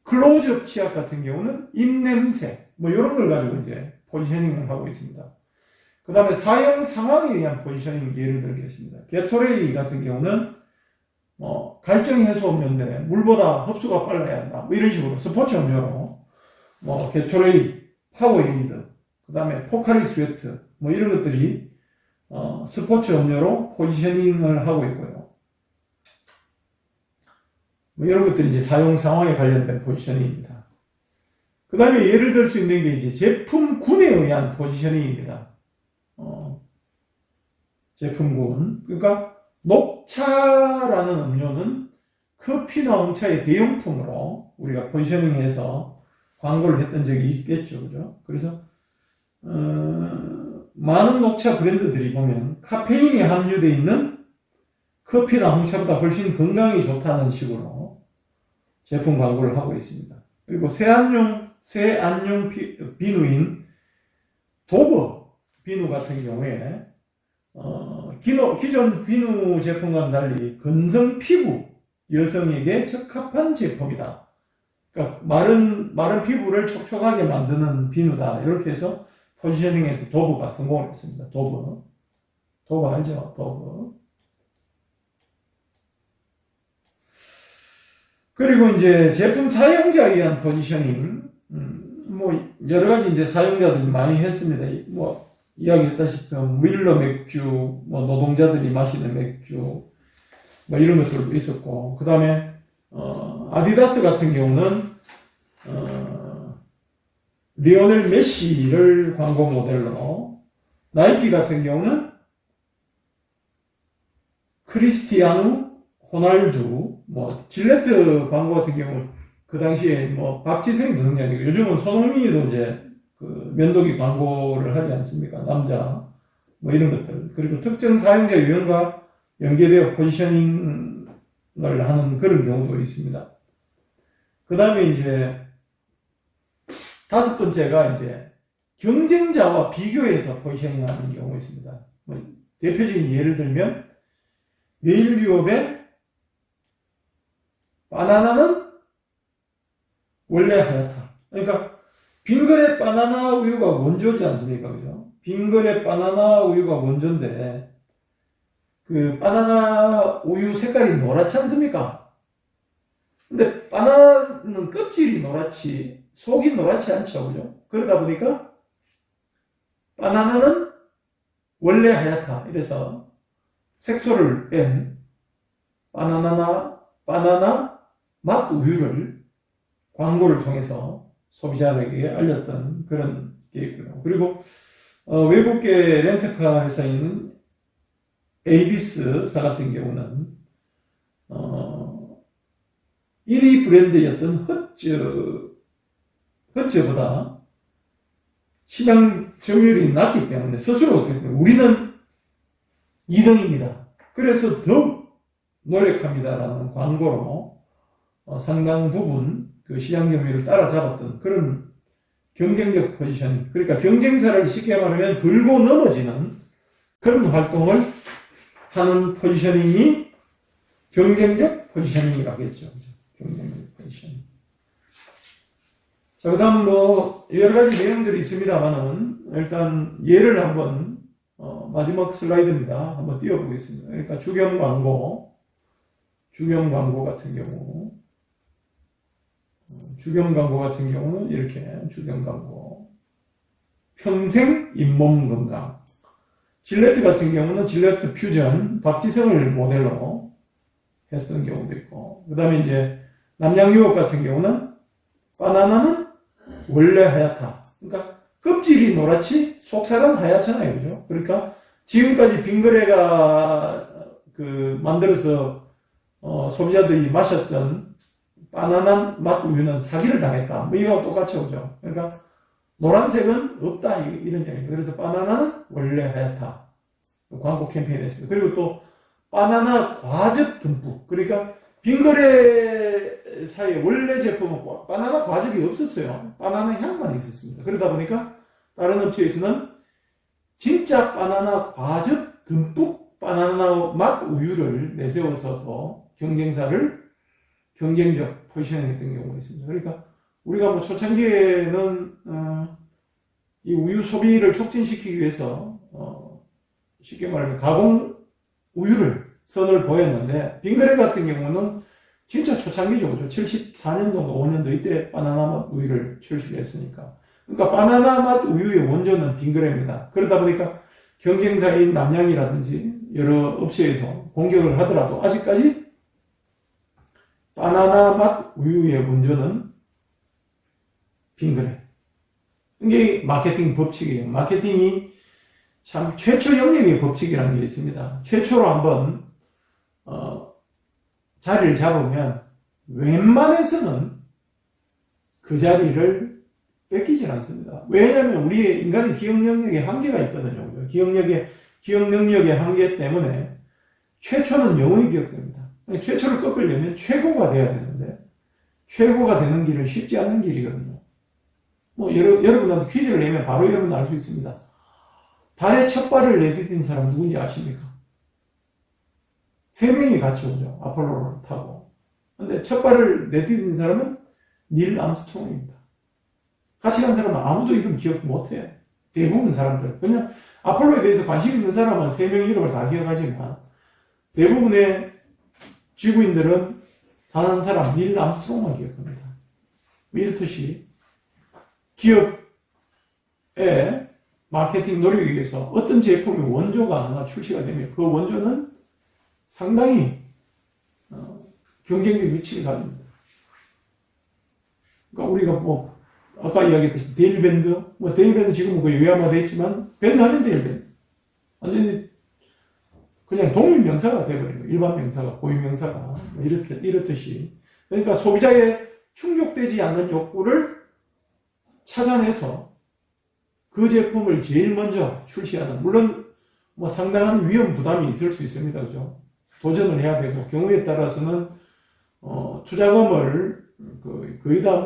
클로즈업 치약 같은 경우는 입냄새, 뭐 이런 걸 가지고 이제 포지셔닝을 하고 있습니다. 그 다음에 사용 상황에 의한 포지셔닝 예를 들겠습니다. 게토레이 같은 경우는 갈증 해소 음료인데 물보다 흡수가 빨라야 한다. 뭐 이런 식으로 스포츠 음료로 게토레이, 파워에이드, 그 다음에 포카리 스웨트, 뭐 이런 것들이 스포츠 음료로 포지셔닝을 하고 있고요. 뭐 이런 것들이 이제 사용 상황에 관련된 포지셔닝입니다. 그 다음에 예를 들 수 있는 게 이제 제품군에 의한 포지셔닝입니다. 제품군. 그러니까 녹차라는 음료는 커피나 홍차의 대용품으로 우리가 포지셔닝해서 광고를 했던 적이 있겠죠. 그죠? 그래서, 많은 녹차 브랜드들이 보면 카페인이 함유되어 있는 커피나 홍차보다 훨씬 건강이 좋다는 식으로 제품 광고를 하고 있습니다. 그리고 세안용 비누인 도브 비누 같은 경우에 기존 비누 제품과는 달리 건성 피부 여성에게 적합한 제품이다. 그러니까 마른 피부를 촉촉하게 만드는 비누다. 이렇게 해서 포지셔닝에서 도브가 성공을 했습니다. 도브 알죠? 도브. 그리고 이제 제품 사용자에 의한 포지셔닝, 뭐 여러 가지 이제 사용자들이 많이 했습니다. 뭐 이야기했다시피 윌러 맥주, 뭐 노동자들이 마시는 맥주, 뭐 이런 것들도 있었고, 그 다음에 아디다스 같은 경우는 리오넬 메시를 광고 모델로, 나이키 같은 경우는 크리스티아누 호날두, 뭐 질레트 광고 같은 경우 그 당시에 뭐 박지성이 등장이고 요즘은 손흥민이도 이제 그 면도기 광고를 하지 않습니까? 남자 뭐 이런 것들. 그리고 특정 사용자 유형과 연계되어 포지셔닝을 하는 그런 경우도 있습니다. 그 다음에 이제 다섯 번째가 이제 경쟁자와 비교해서 포지셔닝하는 경우가 있습니다. 뭐 대표적인 예를 들면 메일유업의 바나나는 원래 하얗다. 그러니까 빙그레 바나나 우유가 원조지 않습니까? 그죠? 빙그레 바나나 우유가 원조인데 그 바나나 우유 색깔이 노랗지 않습니까? 근데 바나나는 껍질이 노랗지 속이 노랗지 않죠. 그죠? 그러다 보니까 바나나는 원래 하얗다. 이래서 색소를 뺀 바나나 맛 우유를 광고를 통해서 소비자에게 알렸던 그런 게 있고요. 그리고 외국계 렌터카 회사인 에이비스사 같은 경우는 1위 브랜드였던 허츠보다 시장 점유율이 낮기 때문에 스스로 어떻게 보면 우리는 2등입니다. 그래서 더욱 노력합니다라는 광고로 상당 부분 그 시장 점유율을 따라잡았던 그런 경쟁적 포지션, 그러니까 경쟁사를 쉽게 말하면 긁고 넘어지는 그런 활동을 하는 포지셔닝이 경쟁적 포지셔닝이라고 했죠. 경쟁적 포지셔닝. 자, 그 다음 여러 가지 내용들이 있습니다만은 일단 예를 한번 마지막 슬라이드입니다. 한번 띄워보겠습니다. 그러니까 주경 광고 같은 경우는 이렇게 주경 광고. 평생 잇몸 건강. 질레트 같은 경우는 질레트 퓨전, 박지성을 모델로 했던 경우도 있고, 그 다음에 이제 남양유업 같은 경우는 바나나는 원래 하얗다. 그러니까 껍질이 노랗지 속살은 하얗잖아요. 그죠? 그러니까 지금까지 빙그레가 만들어서 소비자들이 마셨던 바나나 맛 우유는 사기를 당했다. 뭐 이거하고 똑같죠. 그죠? 그러니까 노란색은 없다. 이런 얘기입니다. 그래서 바나나는 원래 하얗다. 광고 캠페인 했습니다. 그리고 또 바나나 과즙 듬뿍. 그러니까 빙그레사의 원래 제품은 바나나 과즙이 없었어요. 바나나 향만 있었습니다. 그러다 보니까 다른 업체에서는 진짜 바나나 과즙 듬뿍 바나나 맛 우유를 내세워서 또 경쟁적 포지셔닝 했던 경우가 있습니다. 그러니까 우리가 초창기에는 이 우유 소비를 촉진시키기 위해서 쉽게 말하면 가공 우유를 선을 보였는데, 빙그레 같은 경우는 진짜 초창기죠. 74년도인가 5년도 이때 바나나 맛 우유를 출시를 했으니까. 그러니까 바나나 맛 우유의 원조는 빙그레입니다. 그러다 보니까 경쟁사인 남양이라든지 여러 업체에서 공격을 하더라도 아직까지 바나나 맛 우유의 원조는 빙그레. 이게 마케팅 법칙이에요. 마케팅이 참 최초 영역의 법칙이라는 게 있습니다. 최초로 한번 자리를 잡으면 웬만해서는 그 자리를 뺏기질 않습니다. 왜냐하면 우리의 인간의 기억 능력에 한계가 있거든요. 기억 능력의 한계 때문에 최초는 영원히 기억됩니다. 최초를 꺾으려면 최고가 돼야 되는데 최고가 되는 길은 쉽지 않은 길이거든요. 여러분한테 퀴즈를 내면 바로 여러분 알 수 있습니다. 달에 첫 발을 내디딘 사람 누군지 아십니까? 3명이 같이 오죠. 아폴로를 타고. 근데 첫 발을 내디딘 사람은 닐 암스트롱입니다. 같이 간 사람은 아무도 이름 기억 못해요. 대부분 사람들. 그냥 아폴로에 대해서 관심 있는 사람은 3명 이름을 다 기억하지만 대부분의 지구인들은 단 한 사람, 닐 암스트롱만 기억합니다. 이렇듯이 기업의 마케팅 노력에 의해서 어떤 제품의 원조가 하나 출시가 되면 그 원조는 상당히 경쟁력 위치를 가집니다. 그러니까 우리가 아까 이야기했듯이 데일밴드, 데일밴드 지금은 거의 유야마되어 있지만 밴드 하면 데일밴드. 완전히 그냥 동일 명사가 되어버려요. 일반 명사가, 고유 명사가. 이렇듯이. 그러니까 소비자의 충족되지 않는 욕구를 찾아내서 그 제품을 제일 먼저 출시하는, 물론 상당한 위험 부담이 있을 수 있습니다. 그죠? 도전을 해야 되고, 경우에 따라서는 투자금을 거의 다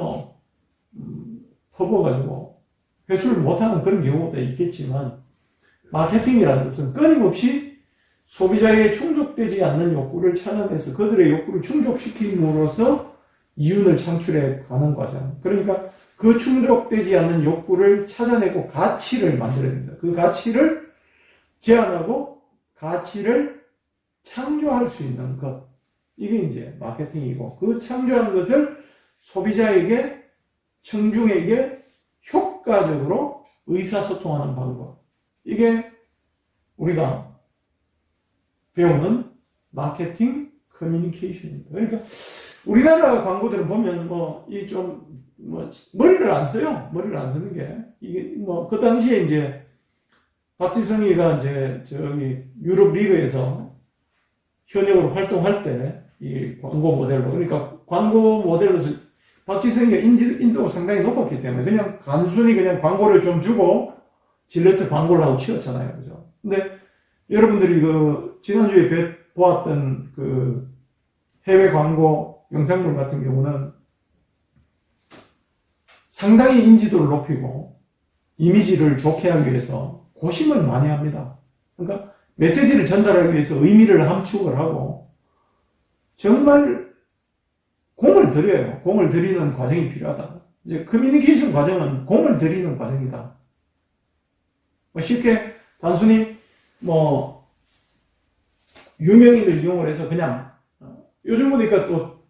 퍼부어가지고 회수를 못하는 그런 경우도 있겠지만, 마케팅이라는 것은 끊임없이 소비자의 충족되지 않는 욕구를 찾아내서 그들의 욕구를 충족시킴으로써 이윤을 창출해 가는 과정. 그러니까 그 충족되지 않는 욕구를 찾아내고 가치를 만들어야 됩니다. 그 가치를 제안하고 가치를 창조할 수 있는 것. 이게 이제 마케팅이고, 그 창조한 것을 소비자에게, 청중에게 효과적으로 의사소통하는 방법. 이게 우리가 배우는 마케팅 커뮤니케이션입니다. 그러니까 우리나라 광고들을 보면 머리를 안 써요. 머리를 안 쓰는 게. 이게 그 당시에 이제 박지성이가 이제 저기 유럽 리그에서 현역으로 활동할 때 이 광고 모델로, 그러니까 광고 모델로서 박지성이가 인지도가 상당히 높았기 때문에 그냥 단순히 그냥 광고를 좀 주고 질레트 광고를 하고 치웠잖아요. 그죠? 근데 여러분들이 지난주에 보았던 해외 광고 영상물 같은 경우는 상당히 인지도를 높이고 이미지를 좋게 하기 위해서 고심을 많이 합니다. 그러니까 메시지를 전달하기 위해서 의미를 함축을 하고 정말 공을 들여요. 공을 들이는 과정이 필요하다. 이제 커뮤니케이션 과정은 공을 들이는 과정이다. 쉽게 단순히 유명인을 이용을 해서 그냥 요즘 보니까 또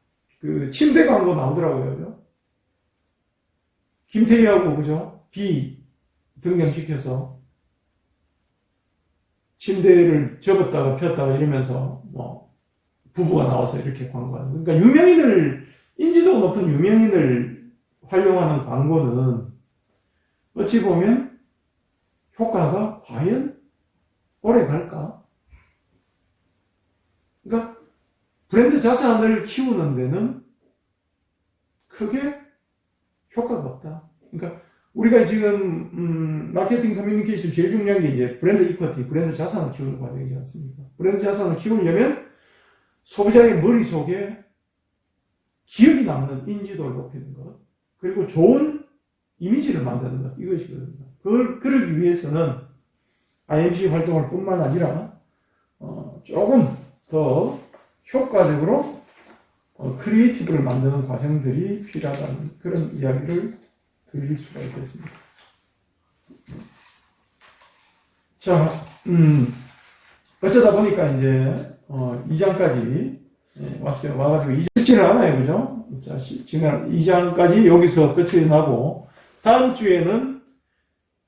침대 광고 나오더라고요. 김태희하고 그죠? 비 등장시켜서 침대를 접었다가 폈다가 이러면서 부부가 나와서 이렇게 광고하는. 그러니까 인지도가 높은 유명인을 활용하는 광고는 어찌 보면 효과가 과연 오래 갈까? 그러니까 브랜드 자산을 키우는 데는 크게 효과가 없다. 그러니까 우리가 지금 마케팅 커뮤니케이션 제일 중요한 게 이제 브랜드 이퀄티, 브랜드 자산을 키우는 과정이지 않습니까? 브랜드 자산을 키우려면 소비자의 머릿속에 기억이 남는 인지도를 높이는 것, 그리고 좋은 이미지를 만드는 것, 이것이거든요. 그러기 위해서는 IMC 활동할 뿐만 아니라 조금 더 효과적으로 크리에이티브를 만드는 과정들이 필요하다는 그런 이야기를 드릴 수가 있겠습니다. 자, 어쩌다 보니까 이제 2장까지 왔어요. 와가지고 쉽지는 않아요, 그죠? 자, 지금 2장까지 여기서 끝이 나고 다음 주에는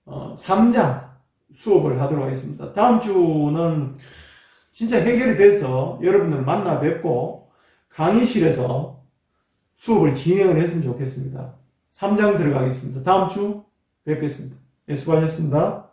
3장 수업을 하도록 하겠습니다. 다음 주는 진짜 해결이 돼서 여러분들 만나 뵙고 강의실에서 수업을 진행을 했으면 좋겠습니다. 3장 들어가겠습니다. 다음 주 뵙겠습니다. 예, 수고하셨습니다.